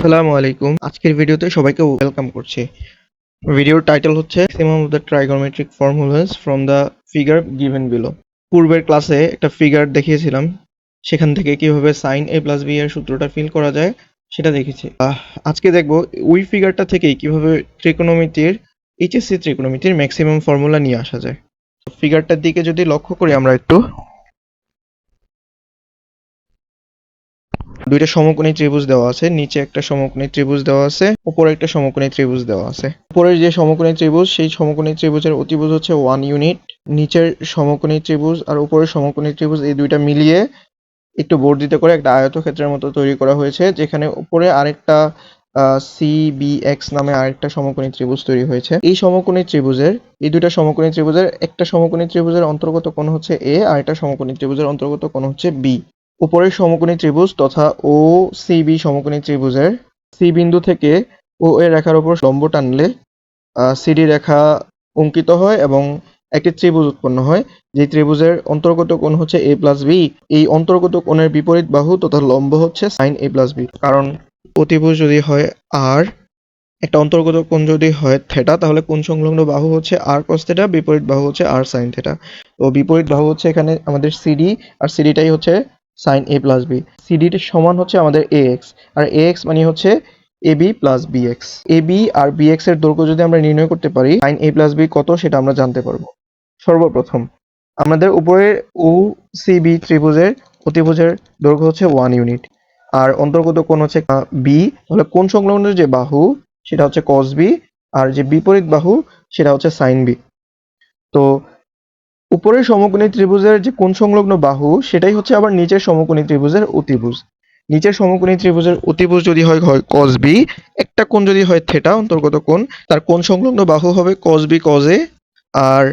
আসসালামু আলাইকুম। আজকের ভিডিওতে সবাইকে ওয়েলকাম করছি। ভিডিওর টাইটেল হচ্ছে maximum of the trigonometric formulas from the figure given below. পূর্বের ক্লাসে একটা ফিগার দেখিয়েছিলাম, সেখান থেকে কিভাবে সাইন এ প্লাস বি এর সূত্রটা ফিল করা যায় সেটা দেখেছি। আজকে দেখব ওই ফিগারটা থেকেই কিভাবে এইচএসসি ত্রিকোণমিতির ম্যাক্সিমাম ফর্মুলা নিয়ে আসা যায়। ফিগারটার দিকে যদি লক্ষ্য করি আমরা একটু, দুইটা সমকোণী ত্রিভুজ দেওয়া আছে, নিচে একটা সমকোণী ত্রিভুজ দেওয়া আছে, উপরে একটা সমকোণী ত্রিভুজ দেওয়া আছে। উপরের যে সমকোণী ত্রিভুজ, সেই সমকোণী ত্রিভুজের অতিভুজ হচ্ছে 1 ইউনিট। নিচের সমকোণী ত্রিভুজ আর উপরের সমকোণী ত্রিভুজ এই দুইটা মিলিয়ে একটু বর্ধিত করে একটা আয়তক্ষেত্রের মতো তৈরি করা হয়েছে, যেখানে উপরে আরেকটা সিবিএক্স নামে আরেকটা সমকোণী ত্রিভুজ তৈরি হয়েছে। এই সমকোণী ত্রিভুজের, এই দুইটা সমকোণী ত্রিভুজের একটা সমকোণী ত্রিভুজের অন্তর্গত কোণ হচ্ছে এ, আর একটা সমকোণী ত্রিভুজের অন্তর্গত কোণ হচ্ছে বি। উপরের সমকোণী ত্রিভুজ তথা ও সিবি সমকোণী ত্রিভুজের সি বিন্দু থেকে ও এর রেখার উপর লম্ব টানলে সিডি রেখা অঙ্কিত হয় এবং একটি ত্রিভুজ উৎপন্ন হয়, যে ত্রিভুজের অন্তর্গত কোণ হচ্ছে এ প্লাস বি। এই অন্তর্গত কোণের বিপরীত বাহু তথা লম্ব হচ্ছে সাইন এ প্লাস বি। কারণ অতিভুজ যদি হয় আর, একটা অন্তর্গত কোণ যদি হয় থেটা, তাহলে কোণ সংলগ্ন বাহু হচ্ছে আর কস থেটা, বিপরীত বাহু হচ্ছে আর সাইন থেটা। তো বিপরীত বাহু হচ্ছে এখানে আমাদের সিডি, আর সিডিটাই হচ্ছে সাইন এ প্লাস বি। সিডির সমান হচ্ছে আমাদের এ এক্স, আর এ এক্স মানে হচ্ছে A B plus B x. A B R B X এর দৈর্ঘ্য যদি আমরা নির্ণয় করতে পারি, সাইন এ প্লাস বি কত সেটা আমরা জানতে পারবো। সর্বপ্রথম আমাদের উপরে ও সিবি ত্রিভুজের অতিভুজের দৈর্ঘ্য হচ্ছে 1 ইউনিট, আর অন্তর্গত কোণ হচ্ছে বি, তাহলে কোণ সংলগ্ন যে বাহু সেটা হচ্ছে কস বি, আর যে বিপরীত বাহু সেটা হচ্ছে সাইন বি। তো উপরের সমকোণী ত্রিভুজের যে কোণ সংলগ্ন বাহু সেটাই হচ্ছে আবার নিচের সমকোণী ত্রিভুজের অতিভুজ। নিচের সমকোণী ত্রিভুজের অতিভুজ যদি হয় কস বি, একটা কোণ যদি হয় থেটা অন্তর্গত কোণ, তার কোণ সংলগ্ন বাহু হবে কস বি কস এ, আর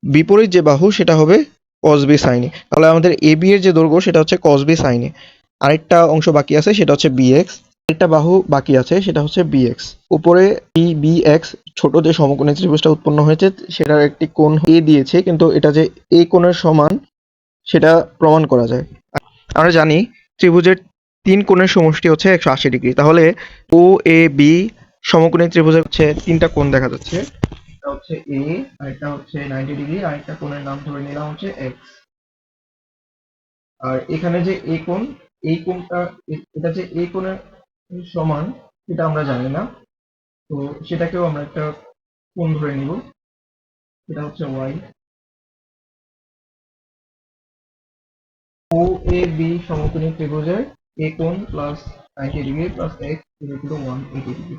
বিপরীত যে বাহু সেটা হবে কস বি সাইন এ। তাহলে আমাদের এ বি এর যে দৈর্ঘ্য সেটা হচ্ছে কস বি সাইন এ। আরেকটা অংশ বাকি আছে সেটা হচ্ছে বি এক্স, আরেকটা বাহু বাকি আছে সেটা হচ্ছে বি এক্স। উপরে বি এক্স ছোট যে সমকোণী ত্রিভুজটা উৎপন্ন হয়েছে সেটার একটি কোণ এ দিয়েছে, কিন্তু এটা যে এই কোণের সমান সেটা প্রমাণ করা যায়। আমরা জানি ত্রিভুজের তিন কোণের সমষ্টি হচ্ছে 180 ডিগ্রি। তাহলে ও এ বি সমকোণী ত্রিভুজের হচ্ছে তিনটা কোণ দেখা যাচ্ছে, এটা হচ্ছে এ, আর এটা হচ্ছে 90 ডিগ্রি, আর একটা কোণের নাম ধরে নিলাম হচ্ছে এক্স। আর এখানে যে এই কোণ, এই কোণটা এটা যে এই কোণের সমান সেটা আমরা জানি না, তো সেটাকেও আমরা একটা কোণ ধরে নিব, সেটা হচ্ছে ওয়াই। ও এ বি সমকোণী ত্রিভুজের এ কোণ plus 90 degree plus x equal to 180 degree.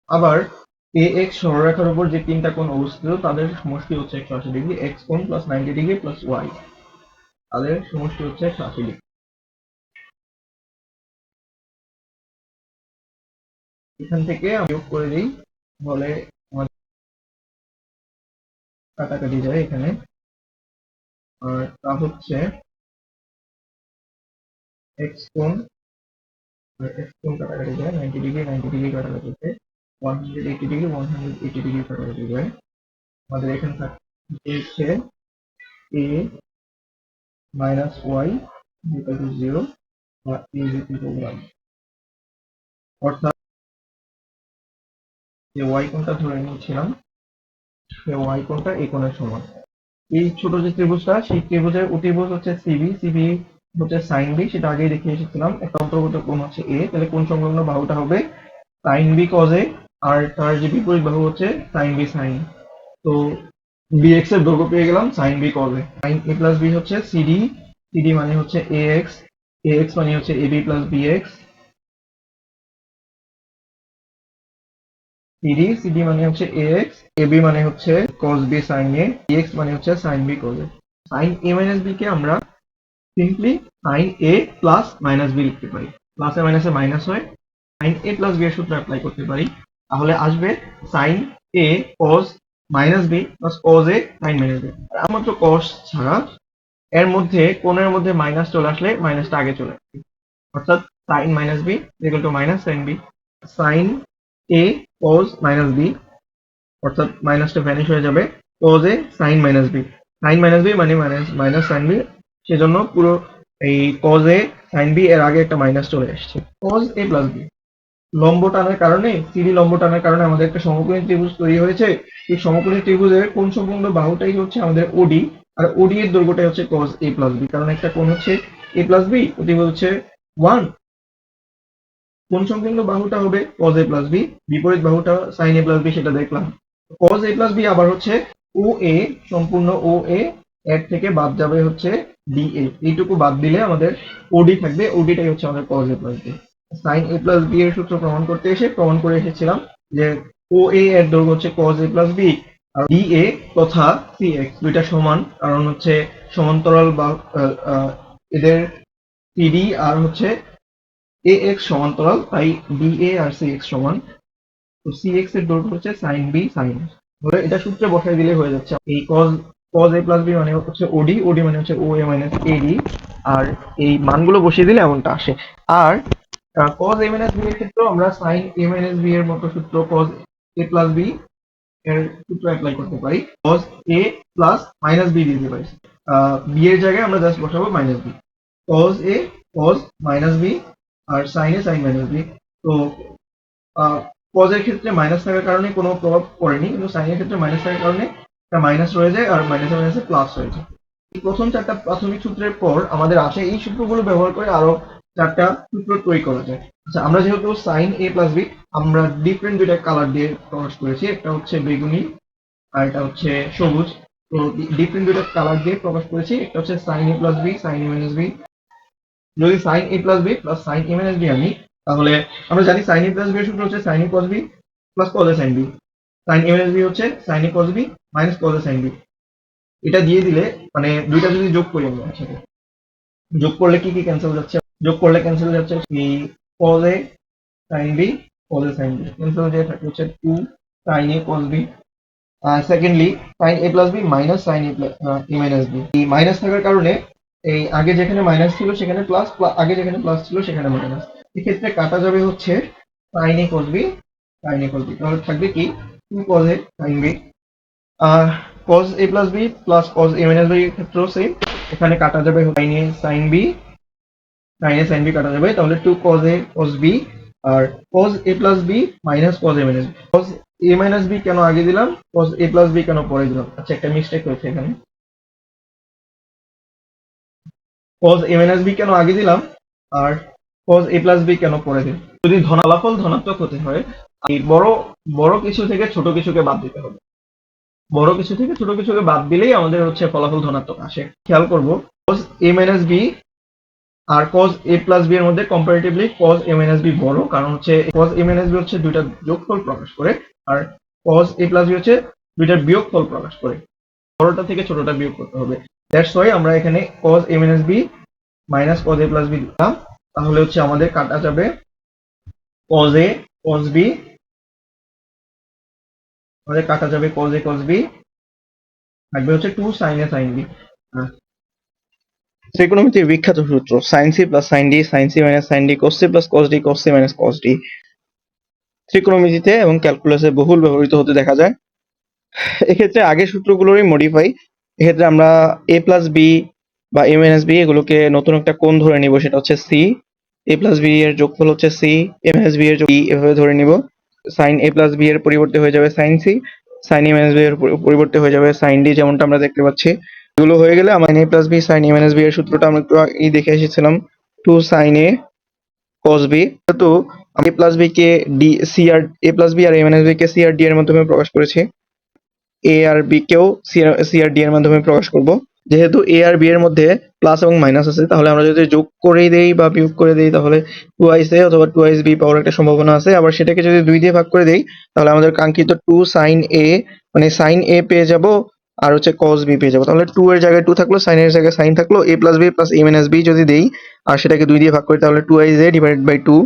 আবার এ এক্স সরলরেখার উপর যে তিনটা কোণ অবস্থিত তাদের সমষ্টি হচ্ছে 180 ডিগ্রি, এক্স কোণ প্লাস 90 ডিগ্রি প্লাস ওয়াই, তাদের সমষ্টি হচ্ছে 180 ডিগ্রি। এখান থেকে আমি যোগ করে দিই, তাহলে আমাদের কাটাকাটি যায় এখানে, আর তা হচ্ছে এক্স কোণ আর এক্স কোণ কাটাকাটি যায়, 90 ডিগ্রি 90 ডিগ্রি কাটাকাটি যায়, 180 ডিগ্রি 180 ডিগ্রি কাটাকাটি যায়। আমাদের এখানে হচ্ছে এ মাইনাস ওয়াই ইকুয়াল টু 0 বা এ ইকুয়াল টু 1, অর্থাৎ যে ওয়াই কোণটা ধরে নিয়েছিলাম সেই ওয়াই কোণটা এই কোণের সমান। এই ছোট যে ত্রিভুজটা, সেই ত্রিভুজের অতিভুজ হচ্ছে সিবি, সিবি হচ্ছে সাইন বি, সেটা আগেই দেখে এসেছিলাম। একটা অন্তর্গত কোণ হচ্ছে এ, তাহলে কোণ সংলগ্ন বাহুটা হবে সাইন বি কজ এ, আর তার যে বিপরীত বাহু হচ্ছে সাইন বি সাইন। তো বি এক্স এর দৈর্ঘ্য পেয়ে গেলাম sine B cos A. Sine A plus B হচ্ছে সিডি, সিডি মানে হচ্ছে এ এক্স, এ এক্স মানে হচ্ছে A B plus B X, CD, CD মানে হচ্ছে এ এক্স, এ বি মানে হচ্ছে cos B sine A, B X মানে হচ্ছে sine B cos A. Sine A minus B কে আমরা simply sign A plus minus B লিখতে পারি, প্লাসে মাইনাসে মাইনাস হয়, সাইন এ প্লাস বি এর সূত্র অ্যাপ্লাই করতে পারি, তাহলে আসবে sine A cos minus B plus cos A sine minus B. একমাত্র কস ছাড়া এর মধ্যে কোণের মধ্যে মাইনাস চলে আসলে মাইনাসটা আগে চলে আসবে, অর্থাৎ sine minus B equal to minus sine B, sine A cos minus B, অর্থাৎ মাইনাসটা ভ্যানিশ হয়ে যাবে, cos A sine minus B, sine minus B মানে মাইনাস মাইনাস সাইন বি, সেজন্য পুরো এই কজ এ সাইন বি এর আগে একটা মাইনাস চলে আসছে। কজ এ প্লাস বি, লম্ব টানার কারণে, সিডি লম্ব টানার কারণে আমাদের একটা সমকোণী ত্রিভুজ তৈরি হয়েছে। এই সমকোণী ত্রিভুজের কোণ সম্পূর্ণ বাহুটাই হচ্ছে আমাদের ওডি, আর ওডি এর দৈর্ঘ্যটাই হচ্ছে cos a প্লাস বি, কারণ একটা কোণ হচ্ছে a প্লাস বি, অতিভুজ হচ্ছে 1, কোণ সম্পূর্ণ বাহুটা হবে cos a প্লাস বি, বিপরীত বাহুটা sin a প্লাস বি, সেটা দেখলাম। cos a প্লাস বি আবার হচ্ছে ও এ, সম্পূর্ণ ও এ, এর থেকে বাদ যাবে হচ্ছে ডি এ, এইটুকু বাদ দিলে আমাদের ওডি থাকবে, ওডিটাই হচ্ছে আমাদের cos a plus B. Sine A plus B এর সূত্র প্রমাণ করতে এসে প্রমাণ করে এসেছিলাম যে ও এ এর দৈর্ঘ্য হচ্ছে cos a প্লাস বি, আর ডি এ তথা সি এক্স দুইটা সমান, কারণ হচ্ছে সমান্তরাল বা এদের সিডি আর হচ্ছে এ এক্স সমান্তরাল, তাই ডি এ আর সি এক্স সমান। তো সি এক্স এর দৈর্ঘ্য হচ্ছে সাইন বি সাইন, ধরে এটা সূত্রে বসাই দিলে হয়ে যাচ্ছে। এই cos a প্লাস বি মানে হচ্ছে ওডি, ওডি মানে হচ্ছে ও এ মাইনাস এডি, আর এই মানগুলো বসিয়ে দিলে এমনটা আসে। আর cos a মাইনাস বি এর ক্ষেত্রেও আমরা sin a মাইনাস বি এর মতো সূত্র cos a প্লাস বি এর সূত্র অ্যাপ্লাই করতে পারি, cos a plus minus B দিতে পারি। বি এর জায়গায় আমরা জাস্ট বসাবো minus B, cos a cos minus B, আর sin a sin minus B. তো cos এর ক্ষেত্রে মাইনাস থাকার কারণে কোনো প্রভাব পড়েনি, কিন্তু sin এর ক্ষেত্রে মাইনাস থাকার কারণে একটা মাইনাস রয়ে যায়, আর মাইনাসে মাইনাসে প্লাস হয়ে যায়। এই প্রথম চারটা প্রাথমিক সূত্রের পর আমাদের আসে এই সূত্রগুলো ব্যবহার করে আরো চারটা সূত্র তৈরি করা যায়। আচ্ছা, আমরা যেহেতু সাইন এ প্লাস বি আমরা ডিফারেন্ট দুইটা কালার দিয়ে প্রকাশ করেছি, একটা হচ্ছে বেগুনি আর এটা হচ্ছে সবুজ। তো ডিফারেন্ট দুইটা কালার দিয়ে প্রকাশ করেছি, একটা হচ্ছে sign A plus B sine A minus B. যদি sign A plus B plus sign A minus B আনি, তাহলে আমরা জানি সাইন এ প্লাস বি এর সূত্র হচ্ছে sign A cos B plus cos A sign B, sine A minus B হচ্ছে sign A cos B minus cos A sign B. এটা দিয়ে দিলে মানে দুইটা যদি যোগ করি আমরা একসাথে, যোগ করলে কি কি ক্যান্সেল যাচ্ছে, যোগ করলে ক্যান্সেল যাচ্ছে এই cos a sin b cos a sin b, cancel হয়ে থাকে হচ্ছে 2 sin a cos b। Secondly sin a plus b minus sin a minus b, এই মাইনাস থাকার কারণে এই আগে যেখানে মাইনাস ছিল সেখানে প্লাস, আগে যেখানে প্লাস ছিল সেখানে মাইনাস, এক্ষেত্রে কাটা যাবে হচ্ছে sin a cos b sin a cos b, তাহলে থাকবে কি 2 cos a sin b। cos a plus b plus cos a minus b এর ক্ষেত্রেও সেম, এখানে কাটা যাবে sin a sin b sin a sin b কাটা যাবে, তাহলে 2 cos a cos b, আর cos a plus b minus cos a minus b। cos a minus b কেন আগে দিলাম, cos a plus b কেন পরে দিলাম? আচ্ছা, একটা মিস্টেক হয়েছে এখানে, cos a minus b কেন আগে দিলাম আর cos a plus b কেন পরে দিলাম? যদি ফলাফল ধনাত্মক হতে হয়, এই বড় বড় কিছু থেকে ছোট কিছুকে বাদ দিতে হবে, বড় কিছু থেকে ছোট কিছুকে বাদ দিলেই আমাদের হচ্ছে ফলাফল ধনাত্মক আসে। খেয়াল করব cos a minus b আর cos a plus b এর মধ্যে comparatively cos a minus b বড়, কারণ হচ্ছে cos a minus b হচ্ছে দুইটা যোগফল প্রকাশ করে, আর cos a plus b হচ্ছে দুইটার বিয়োগফল প্রকাশ করে, বড়টা থেকে ছোটটা বিয়োগ করতে হবে। দ্যাটস ওয়াই আমরা এখানে cos a minus b minus cos a plus b দিলাম, তাহলে হচ্ছে আমাদের কাটা যাবে cos a cos b, আমাদের কাটা যাবে cos a cos b, থাকবে হচ্ছে 2 sin a sin b। ত্রিকোণমিতির বিখ্যাত সূত্র sin c plus sin d sin c minus sin d cos c plus cos d cos c minus cos d ত্রিকোণমিতিতে এবং ক্যালকুলাসে বহুল ব্যবহৃত হতে দেখা যায়। এক্ষেত্রে আগের সূত্রগুলোরই মডিফাই, এক্ষেত্রে আমরা a প্লাস b বা a মাইনাস b এগুলোকে নতুন একটা কোণ ধরে নিব, সেটা হচ্ছে c, a প্লাস b এর যোগফল হচ্ছে c, a মাইনাস b এর যোগ e, এভাবে ধরে নিব। sin a প্লাস b এর পরিবর্তে হয়ে যাবে sin c, sin a minus b এর পরিবর্তে হয়ে যাবে sin d, যেমনটা আমরা দেখতে পাচ্ছি। এগুলো হয়ে গেলে আমার a plus b sin a minus b এর সূত্রটা আমরা একটু আগেই দেখে এসেছিলাম, 2 sin a cos b। যেহেতু a প্লাস b কে d c আর a প্লাস b আর a মাইনাস b কে c আর d এর মাধ্যমে প্রকাশ করেছি, a আর b কেও c আর d এর মাধ্যমে প্রকাশ করব। যেহেতু a আর b এর মধ্যে প্লাস এবং মাইনাস আছে, তাহলে আমরা যদি যোগ করে দেই বা বিয়োগ করে দেই তাহলে 2ic a অথবা 2ic b পাওয়ার একটা সম্ভাবনা আছে। আবার সেটাকে যদি 2 দিয়ে ভাগ করে দেই তাহলে আমাদের কাঙ্ক্ষিত 2 sin a মানে sin a পেয়ে যাব, আর হচ্ছে cos b পেয়ে যাব। তাহলে 2 এর জায়গায় 2 থাকলো, sin এর জায়গায় sin থাকলো, a plus b plus a minus b যদি দেই আর সেটাকে 2 দিয়ে ভাগ করি তাহলে 2ic ডিভাইডেড বাই 2,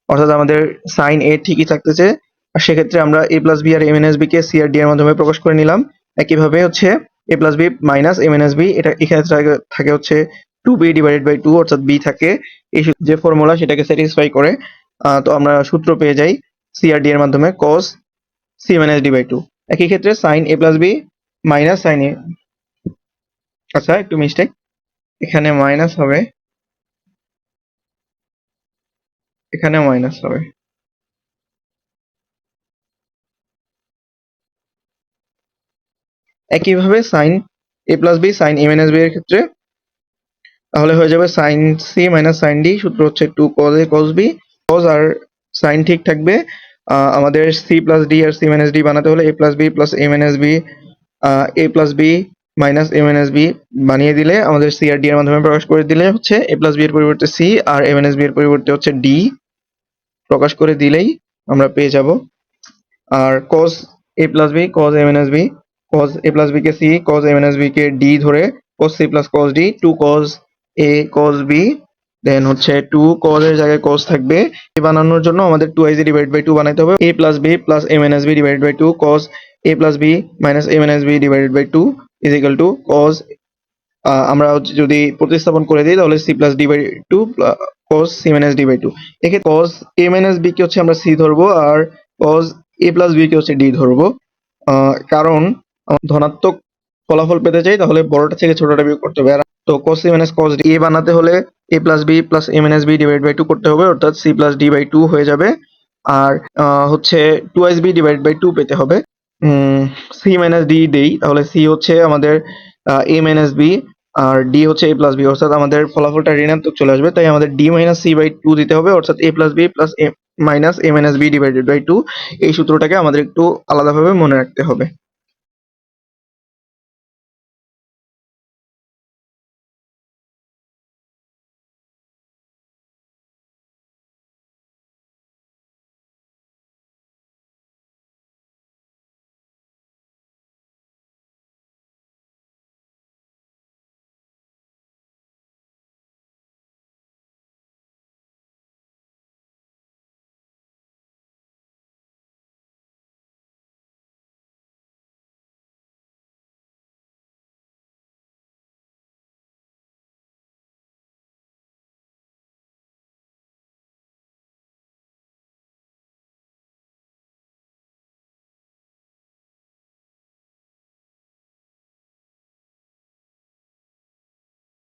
অর্থাৎ আমাদের sin a ঠিকই থাকতেছে। আর সেক্ষেত্রে আমরা a plus b আর a minus b কে c আর d এর মাধ্যমে প্রকাশ করে নিলাম। একইভাবে হচ্ছে a plus b minus a minus b, এটা এখানে থাকে হচ্ছে 2b ডিভাইডেড বাই 2 অর্থাৎ b থাকে। এই যে ফর্মুলা সেটাকে স্যাটিসফাই করে। তো আমরা সূত্র পেয়ে যাই CRD এর মাধ্যমে cos c minus d by 2। একই ক্ষেত্রে sin a plus b minus sin a, আচ্ছা একটু মিস্টেক, এখানে মাইনাস হবে, এখানে মাইনাস হবে। একইভাবে sin a plus b sin a minus b এর ক্ষেত্রে তাহলে হয়ে যাবে sin c minus sin d, সূত্র হচ্ছে 2 cos a cos b। cos R sin ঠিক থাকবে। আমাদের c প্লাস d আর c মাইনাস d বানাতে হলে a plus b plus a minus b, a plus b minus a minus b বানিয়ে দিলে আমাদের c আর d এর মাধ্যমে প্রকাশ করে দিলে হচ্ছে a প্লাস b এর পরিবর্তে c আর a মাইনাস b এর পরিবর্তে হচ্ছে d প্রকাশ করে দিলেই আমরা পেয়ে যাব। আর cos a plus b cos a minus b, cos a plus b কে c cos a minus b কে d ধরে cos c plus cos d, 2 cos a cos b, দেন হচ্ছে 2 cos এর জায়গায় cos থাকবে। a বানানোর জন্য আমাদের 2ac ডিভাইড বাই 2 বানাইতে হবে। a plus b plus a minus b divide by 2 cos a plus b minus a minus b divided by 2 is equal to cos, আমরা যদি প্রতিস্থাপন করে দিই তাহলে c plus d by 2 cos c minus d by 2। এক্ষেত্রে cos a minus b কে হচ্ছে আমরা c ধরবো আর cos a প্লাস b কে হচ্ছে d ধরবো। কারণ ধনাত্মক ফলাফল পেতে চাই তাহলে বড়টা থেকে ছোটটা বিয়োগ করতে হবে। তো cos c minus cos d a বানাতে হলে a plus b plus a minus b divide by 2 করতে হবে, অর্থাৎ c প্লাস d বাই 2 হয়ে যাবে। আর হচ্ছে 2b ডিভাইড বাই 2 পেতে হবে। c মাইনাস d দেই তাহলে c হচ্ছে আমাদের a মাইনাস b আর d হচ্ছে a প্লাস b, অর্থাৎ আমাদের ফলাফলটা ঋণাত্মক চলে আসবে, তাই আমাদের d মাইনাস c বাই 2 দিতে হবে, অর্থাৎ a plus b plus a minus a minus b divided by 2। এই সূত্রটাকে আমাদের একটু আলাদাভাবে মনে রাখতে হবে।